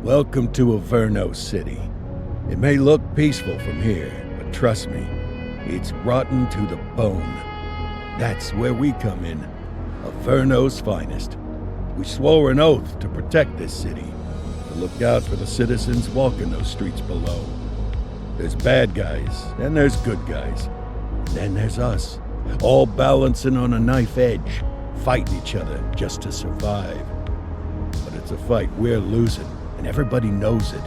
Welcome to Averno City. It may look peaceful from here, but trust me, it's rotten to the bone. That's where we come in, Averno's finest. We swore an oath to protect this city, to look out for the citizens walking those streets below. There's bad guys, and there's good guys. And then there's us, all balancing on a knife edge, fighting each other just to survive. But it's a fight we're losing, and everybody knows it.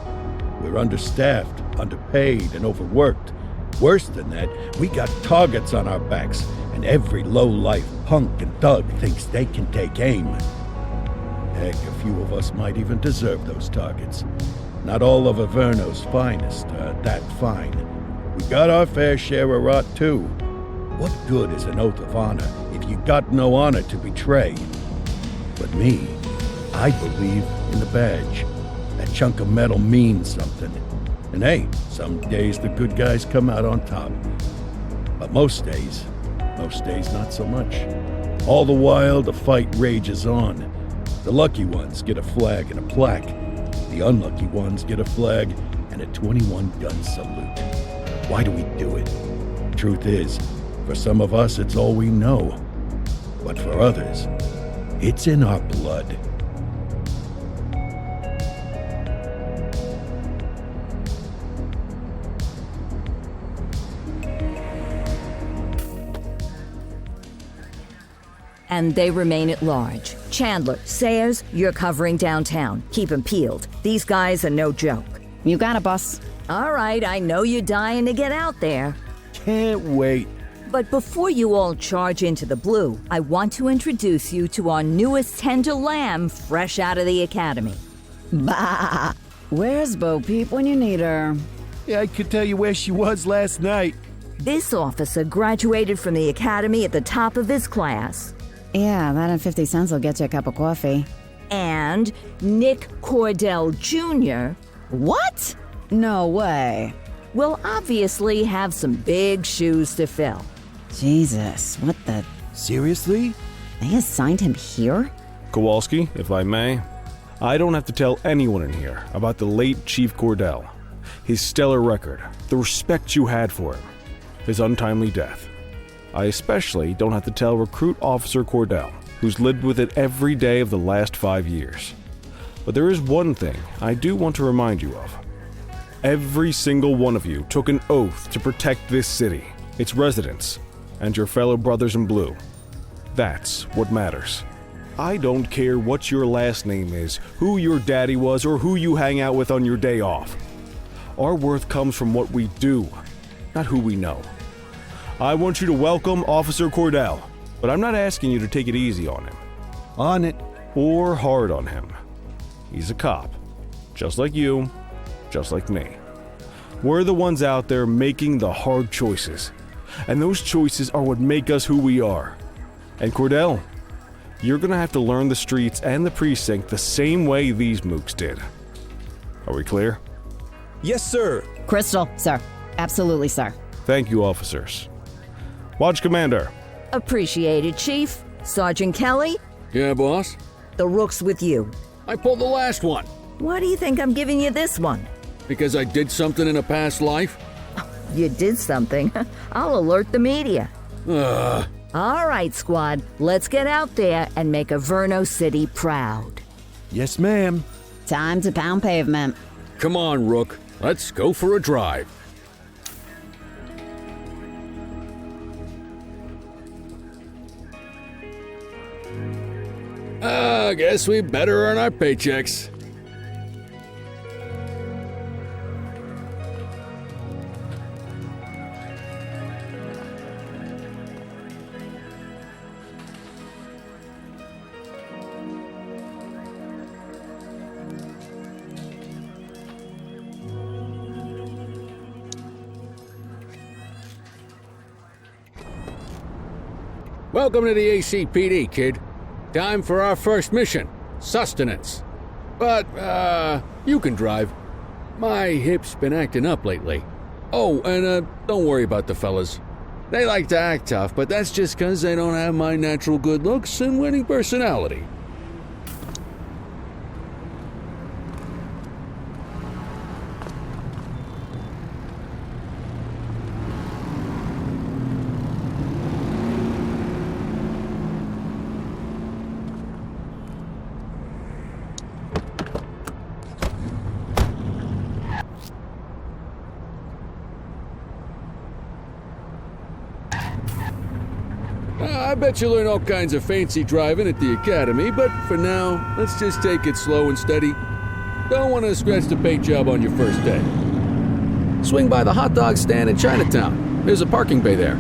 We're understaffed, underpaid, and overworked. Worse than that, we got targets on our backs, and every low-life punk and thug thinks they can take aim. Heck, a few of us might even deserve those targets. Not all of Averno's finest are that fine. We got our fair share of rot, too. What good is an oath of honor if you got no honor to betray? But me, I believe in the badge. That chunk of metal means something. And hey, some days the good guys come out on top. But most days not so much. All the while, the fight rages on. The lucky ones get a flag and a plaque. The unlucky ones get a flag and a 21-gun salute. Why do we do it? Truth is, for some of us, it's all we know. But for others, it's in our blood. And they remain at large. Chandler, Sayers, you're covering downtown. Keep 'em peeled. These guys are no joke. You got it, boss. All right, I know you're dying to get out there. Can't wait. But before you all charge into the blue, I want to introduce you to our newest tender lamb fresh out of the academy. Bah! Where's Bo Peep when you need her? Yeah, I could tell you where she was last night. This officer graduated from the academy at the top of his class. Yeah, that and 50 cents will get you a cup of coffee. And Nick Cordell Jr. What? No way. will obviously have some big shoes to fill. Jesus, what the... Seriously? They assigned him here? Kowalski, if I may, I don't have to tell anyone in here about the late Chief Cordell, his stellar record, the respect you had for him, his untimely death. I especially don't have to tell Recruit Officer Cordell, who's lived with it every day of the last 5 years. But there is one thing I do want to remind you of. Every single one of you took an oath to protect this city, its residents, and your fellow brothers in blue. That's what matters. I don't care what your last name is, who your daddy was, or who you hang out with on your day off. Our worth comes from what we do, not who we know. I want you to welcome Officer Cordell, but I'm not asking you to take it easy on him. On it. Or hard on him. He's a cop, just like you, just like me. We're the ones out there making the hard choices, and those choices are what make us who we are. And Cordell, you're gonna have to learn the streets and the precinct the same way these mooks did. Are we clear? Yes, sir. Crystal, sir. Absolutely, sir. Thank you, officers. Watch Commander. Appreciated, Chief. Sergeant Kelly, Yeah, boss? the rook's with you. I pulled the last one Why do you think I'm giving you this one? because I did something in a past life. You did something. I'll alert the media. Ugh. All right, squad. Let's get out there and make Averno City proud. Yes, ma'am. Time to pound pavement. Come on, Rook. Let's go for a drive. I guess we better earn our paychecks. Welcome to the ACPD, kid. Time for our first mission, sustenance. But, you can drive. My hip's been acting up lately. Oh, and, don't worry about the fellas. They like to act tough, but that's just 'cause they don't have my natural good looks and winning personality. I bet you learn all kinds of fancy driving at the academy, but for now, let's just take it slow and steady. Don't want to scratch the paint job on your first day. Swing by the hot dog stand in Chinatown. There's a parking bay there.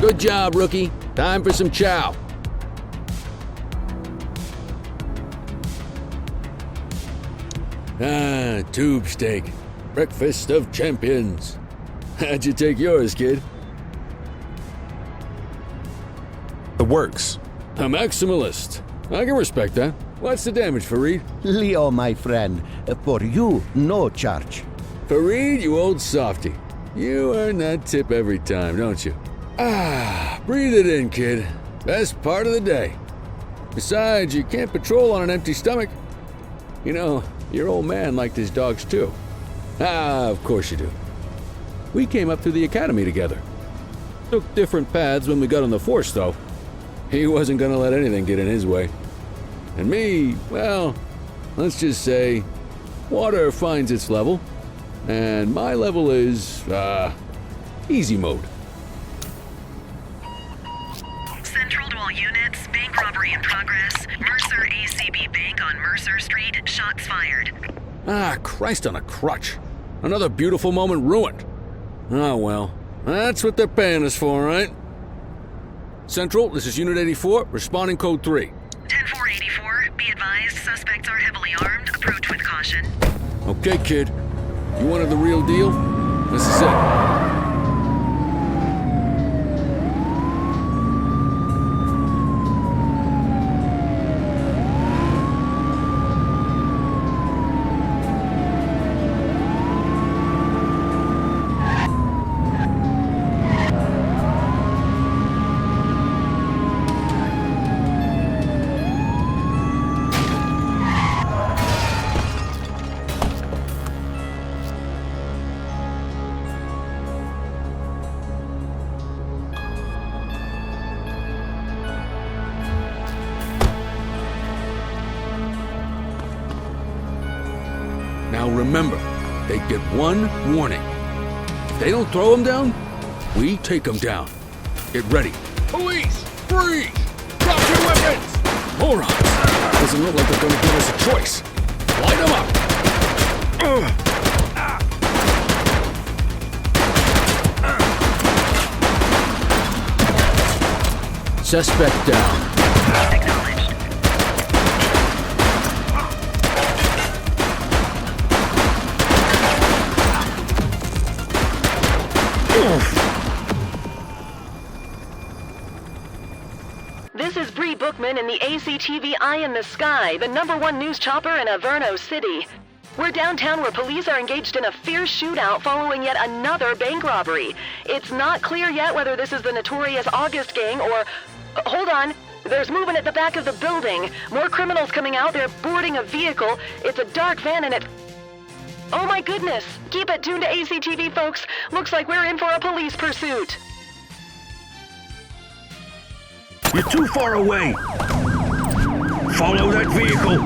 Good job, rookie. Time for some chow. Tube steak. Breakfast of champions. How'd you take yours, kid? The works. A maximalist. I can respect that. What's the damage, Fareed? Leo, my friend, for you, no charge. Fareed, you old softy. You earn that tip every time, don't you? Breathe it in, kid. Best part of the day. Besides, you can't patrol on an empty stomach. You know, your old man liked his dogs too. Of course you do. We came up through the academy together. Took different paths when we got on the force, though. He wasn't gonna let anything get in his way. And me, well, let's just say, water finds its level, and my level is, easy mode. Central to all units, bank robbery in progress. Mercer ACB Bank on Mercer Street, shots fired. Christ on a crutch. Another beautiful moment ruined. Oh well, that's what they're paying us for, right? Central, this is Unit 84, responding code 3. 10-484, be advised, suspects are heavily armed, approach with caution. Okay, kid. You wanted the real deal? This is it. Now remember, they get one warning. If they don't throw them down, we take them down. Get ready. Police! Freeze! Drop your weapons! Morons! Doesn't look like they're going to give us a choice. Light them up! Suspect down. Acknowledged. This is Bree Bookman in the ACTV Eye in the Sky, the #1 news chopper in Averno City. We're downtown where police are engaged in a fierce shootout following yet another bank robbery. It's not clear yet whether this is the notorious August gang or... Hold on. There's movement at the back of the building. More criminals coming out. They're boarding a vehicle. It's a dark van and it... Oh my goodness. Keep it tuned to ACTV, folks. Looks like we're in for a police pursuit. You're too far away. Follow that vehicle.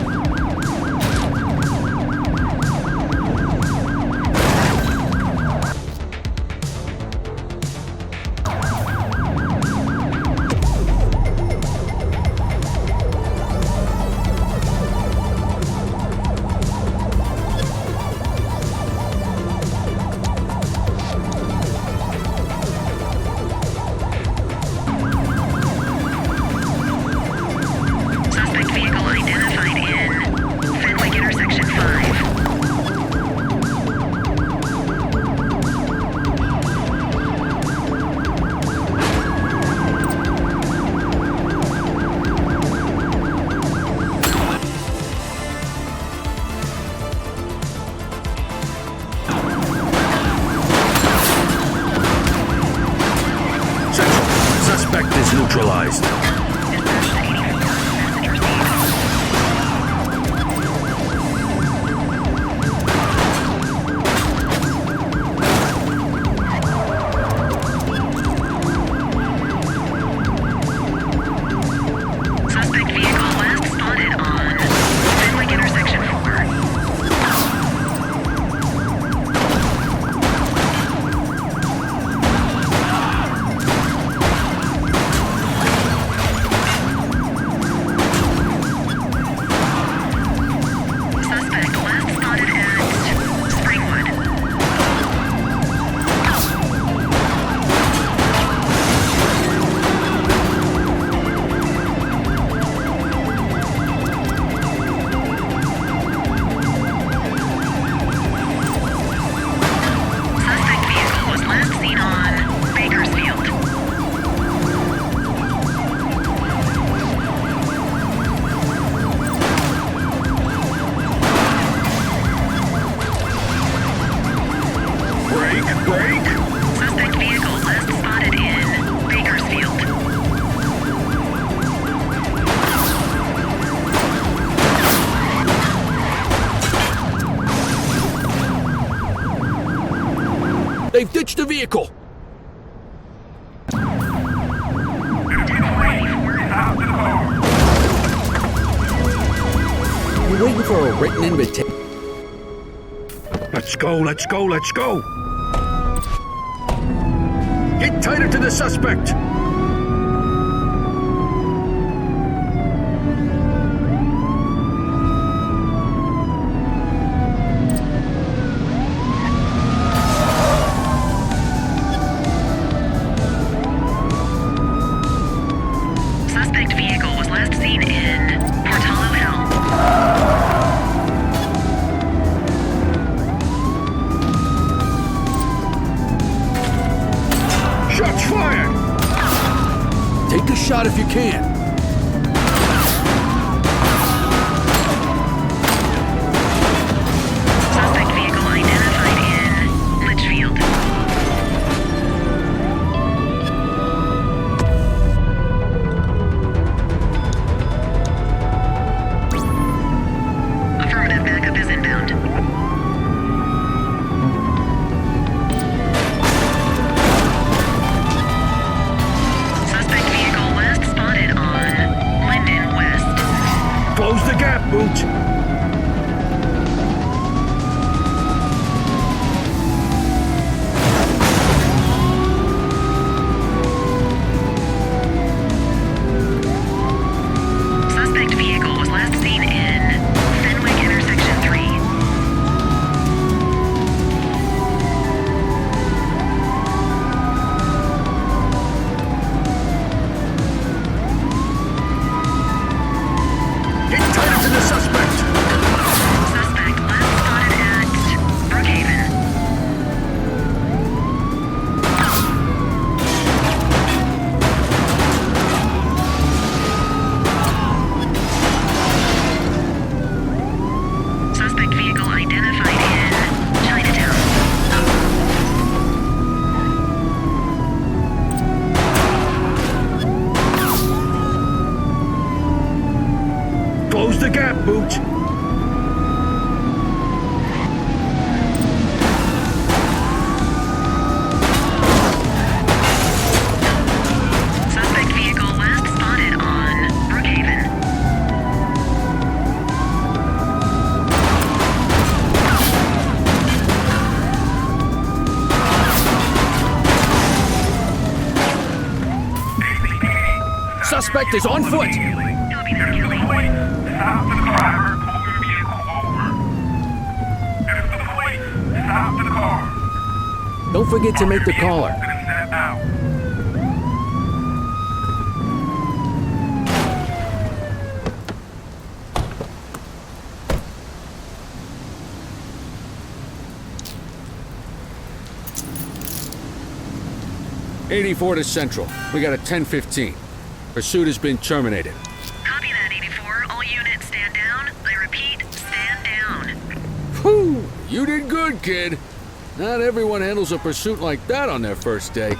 They've ditched the vehicle! You waiting for a written invitation? Let's go, let's go, let's go! Get tighter to the suspect! Suspect vehicle was last seen in Portalo Hill. Shots fired! Take a shot if you can. Suspect vehicle identified in Litchfield. Affirmative, backup is inbound. Suspect vehicle last spotted on Linden West. Close the gap, Boot! Suspect vehicle was last seen in Fenwick Intersection 3. Get tighter to the suspect! Suspect last spotted at Brookhaven. Suspect vehicle identified in Chinatown. Close the gap, Boot! Suspect vehicle last spotted on Brookhaven. Suspect is on foot! Copy that, Kelly. Stop the driver, pull your vehicle over. If the police, stop the car. Don't forget to make the caller. Gonna step out. '84 to Central. We got a 10:15. Pursuit has been terminated. Copy that, 84. All units stand down. I repeat, stand down. Whew! You did good, kid. Not everyone handles a pursuit like that on their first day.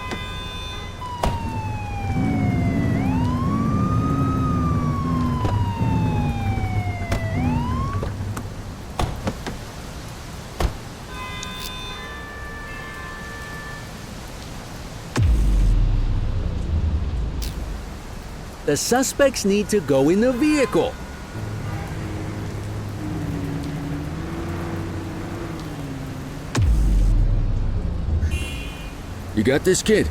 The suspects need to go in the vehicle. You got this, kid?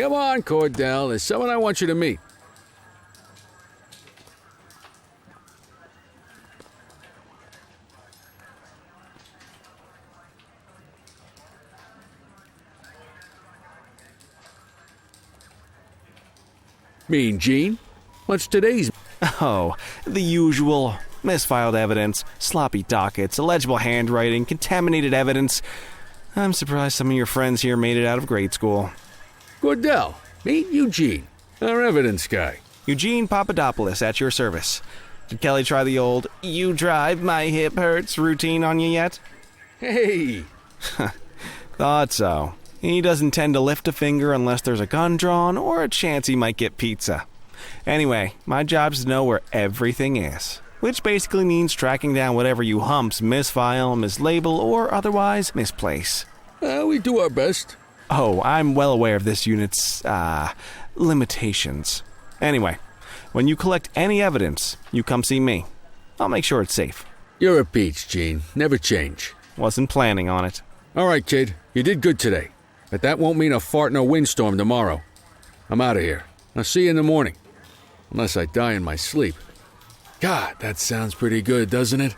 Come on, Cordell. There's someone I want you to meet. Mean Gene? What's today's? Oh, the usual. Misfiled evidence, sloppy dockets, illegible handwriting, contaminated evidence. I'm surprised some of your friends here made it out of grade school. Cordell, meet Eugene, our evidence guy. Eugene Papadopoulos at your service. Did Kelly try the old, "you drive, my hip hurts" routine on you yet? Hey! Thought so. He doesn't tend to lift a finger unless there's a gun drawn or a chance he might get pizza. Anyway, my job's to know where everything is, which basically means tracking down whatever you humps misfile, mislabel, or otherwise misplace. We do our best. Oh, I'm well aware of this unit's, limitations. Anyway, when you collect any evidence, you come see me. I'll make sure it's safe. You're a peach, Gene. Never change. Wasn't planning on it. All right, kid. You did good today. But that won't mean a fart in a windstorm tomorrow. I'm out of here. I'll see you in the morning. Unless I die in my sleep. God, that sounds pretty good, doesn't it?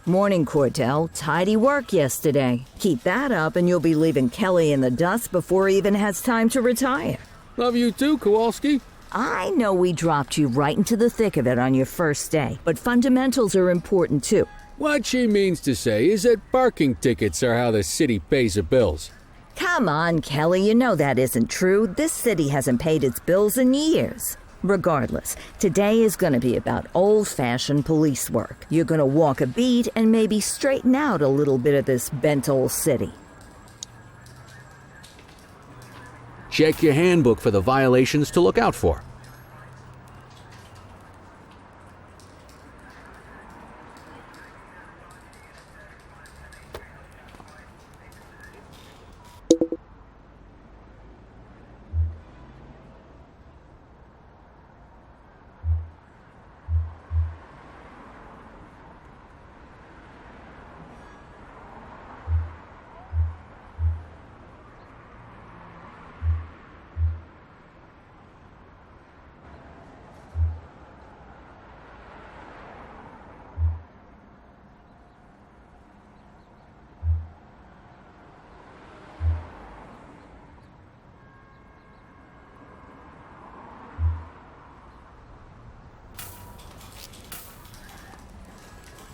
Morning, Cordell. Tidy work yesterday. Keep that up and you'll be leaving Kelly in the dust before he even has time to retire. Love you too, Kowalski. I know we dropped you right into the thick of it on your first day, but fundamentals are important too. What she means to say is that parking tickets are how the city pays the bills. Come on, Kelly, you know that isn't true. This city hasn't paid its bills in years. Regardless, today is going to be about old-fashioned police work. You're going to walk a beat and maybe straighten out a little bit of this bent old city. Check your handbook for the violations to look out for.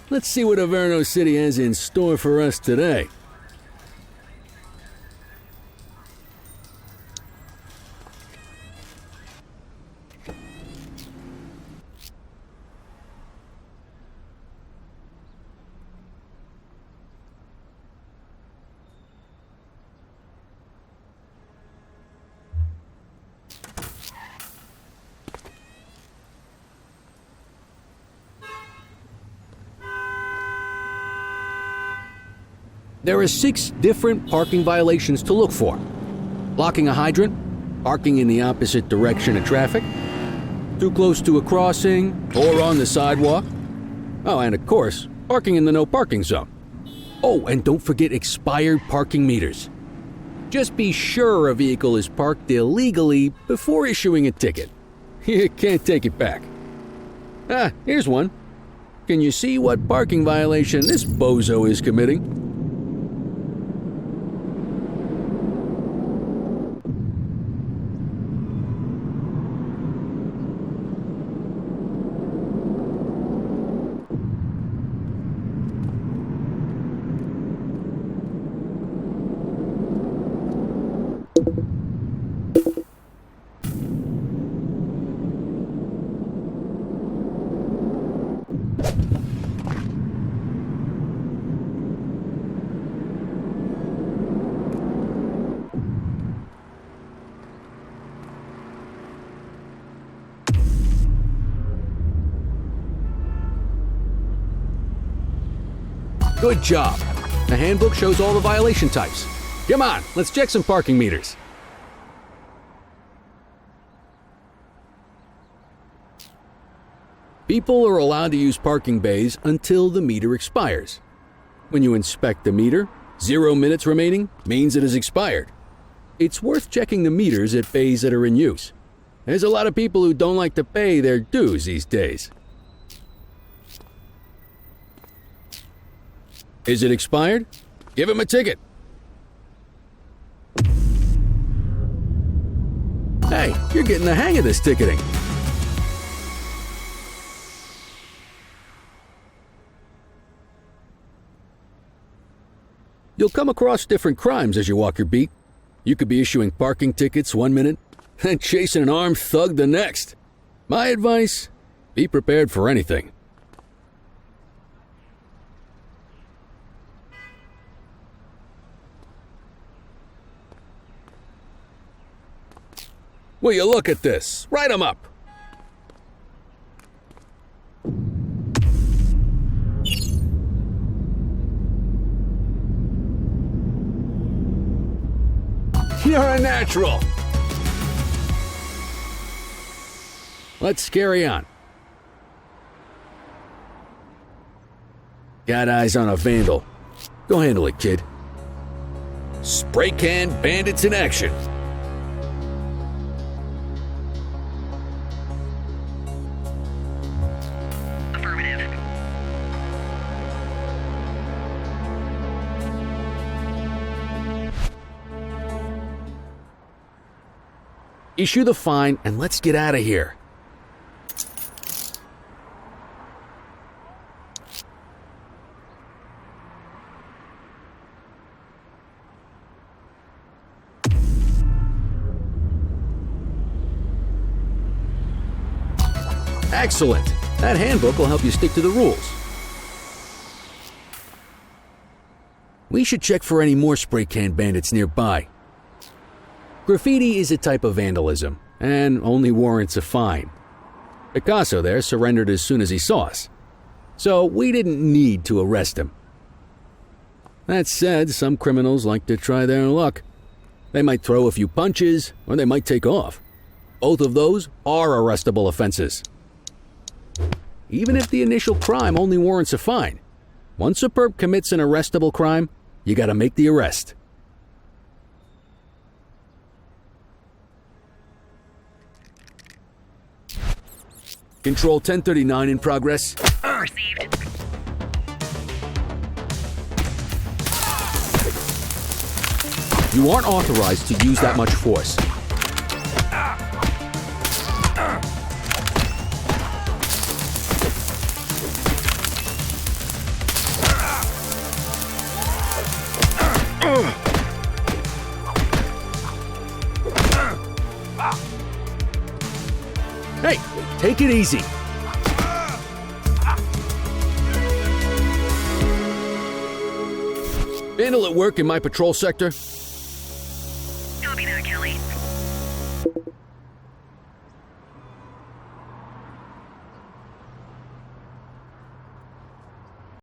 Let's see what Averno City has in store for us today. There are 6 different parking violations to look for. Blocking a hydrant, parking in the opposite direction of traffic, too close to a crossing, or on the sidewalk. Oh, and of course, parking in the no parking zone. Oh, and don't forget expired parking meters. Just be sure a vehicle is parked illegally before issuing a ticket. You can't take it back. Ah, here's one. Can you see what parking violation this bozo is committing? Good job. The handbook shows all the violation types. Come on, let's check some parking meters. People are allowed to use parking bays until the meter expires. When you inspect the meter, 0 minutes remaining means it has expired. It's worth checking the meters at bays that are in use. There's a lot of people who don't like to pay their dues these days. Is it expired? Give him a ticket. Hey, you're getting the hang of this ticketing. You'll come across different crimes as you walk your beat. You could be issuing parking tickets 1 minute and chasing an armed thug the next. My advice, be prepared for anything. Will you look at this? Write 'em up. You're a natural. Let's carry on. Got eyes on a vandal. Go handle it, kid. Spray can bandits in action. Affirmative. Issue the fine and let's get out of here. Excellent. That handbook will help you stick to the rules. We should check for any more spray can bandits nearby. Graffiti is a type of vandalism, and only warrants a fine. Picasso there surrendered as soon as he saw us, so we didn't need to arrest him. That said, some criminals like to try their luck. They might throw a few punches, or they might take off. Both of those are arrestable offenses. Even if the initial crime only warrants a fine, once a perp commits an arrestable crime, you gotta make the arrest. Control 1039 in progress. Received. You aren't authorized to use that much force. Hey, take it easy. Vandal at work in my patrol sector. Copy that, Kelly.